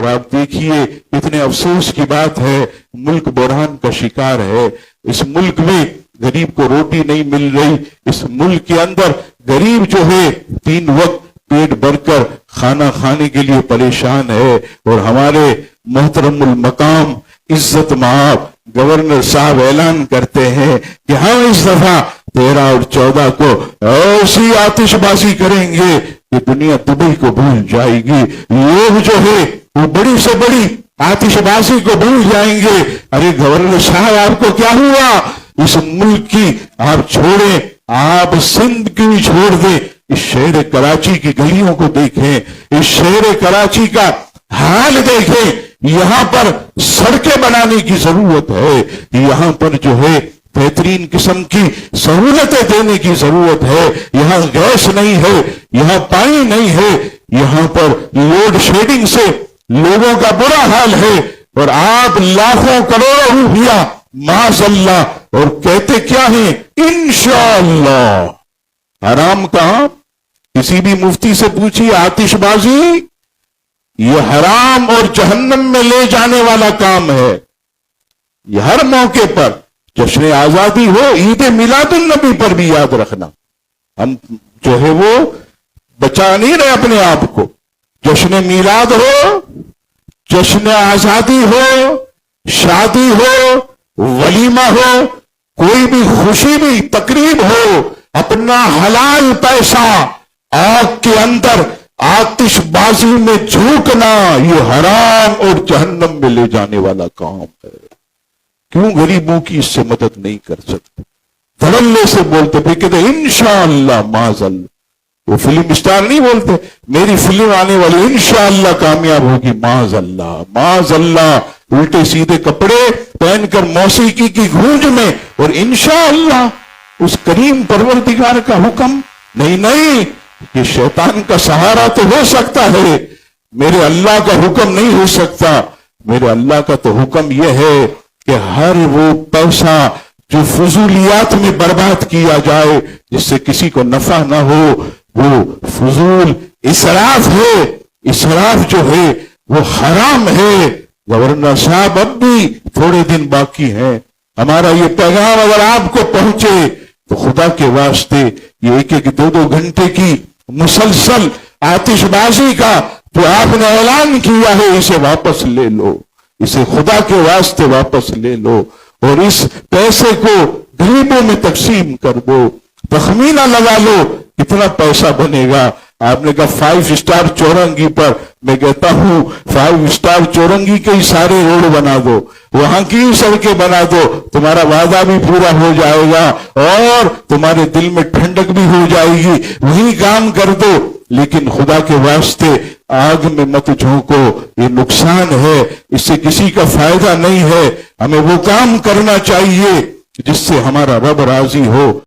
आप देखिए इतने अफसोस की बात है, मुल्क बहरान का शिकार है। इस मुल्क में गरीब को रोटी नहीं मिल रही, इस मुल्क के अंदर गरीब जो है 3 वक्त पेट भरकर खाना खाने के लिए परेशान है। और हमारे मोहतरमुल मकाम इज्जत माब गवर्नर साहब ऐलान करते हैं कि हम इस दफा 13 और 14 को ऐसी आतिशबाजी करेंगे कि दुनिया दुबई को भूल जाएगी। लोग जो है वो बड़ी से बड़ी आतिशबाजी को भूल जाएंगे। अरे गवर्नर साहब आपको क्या हुआ? इस मुल्क की आप छोड़ें, आप सिंध की भी छोड़ दें, इस शहर कराची की गलियों को देखें, इस शहर कराची का हाल देखें। यहां पर सड़कें बनाने की जरूरत है, यहां पर जो है बेहतरीन किस्म की सहूलतें देने की जरूरत है। यहां गैस नहीं है, यहां पानी नहीं है, यहां पर लोड शेडिंग से लोगों का बुरा हाल है। और आप लाखों करोड़ों रुपया माशअल्लाह, और कहते क्या है इंशाअल्लाह। हराम कहां? किसी भी मुफ्ती से पूछिए, आतिशबाजी ये हराम और जहन्नम में ले जाने वाला काम है। ये हर मौके पर जश्न आजादी हो, ईद मिलादुन नबी पर भी याद रखना, हम जो है वो बचा नहीं रहे अपने आप को। जश्न मिलाद हो, जश्न आजादी हो, शादी हो, वलीमा हो, कोई भी खुशी भी तकरीब हो, अपना हलाल पैसा आग के अंदर आतिशबाजी में झोंकना, ये हराम और जहन्नम में ले जाने वाला काम है। क्यों गरीबों की इससे मदद नहीं कर सकते? धड़ल्ले से बोलते फिर कहते इंशाअल्लाह माज़ल्लाह। वो फिल्म स्टार नहीं बोलते मेरी फिल्म आने वाली इंशाअल्लाह कामयाब होगी, माज़ल्लाह माज़ल्लाह। उल्टे सीधे कपड़े पहनकर मौसीकी की गूंज में, और इंशाअल्लाह उस करीम परवरदिगार का हुक्म नहीं। नहीं, ये शैतान का सहारा तो हो सकता है, मेरे अल्लाह का हुक्म नहीं हो सकता। मेरे अल्लाह का तो हुक्म यह है कि हर वो पैसा जो फजूलियात में बर्बाद किया जाए, जिससे किसी को नफा ना हो, वो फजूल इसराफ है। इसराफ जो है वो हराम है। गवर्नर साहब अब भी थोड़े दिन बाकी हैं। हमारा ये पैगाम अगर आपको पहुंचे तो खुदा के वास्ते ये 1-2 घंटे की मुसलसल आतिशबाजी का जो आपने ऐलान किया है, इसे वापस ले लो, इसे खुदा के वास्ते वापस ले लो, और इस पैसे को गरीबों में तकसीम कर दो। तखमीना लगा लो कितना पैसा बनेगा। आपने कहा 5 स्टार चौरंगी पर, मैं कहता हूं 5 स्टार चौरंगी के ही सारे रोड बना दो, वहां की सड़कें बना दो, तुम्हारा वादा भी पूरा हो जाएगा और तुम्हारे दिल में ठंडक भी हो जाएगी। वही काम कर दो, लेकिन खुदा के वास्ते आग में मत झोंको, ये नुकसान है, इससे किसी का फायदा नहीं है। हमें वो काम करना चाहिए जिससे हमारा रब राजी हो।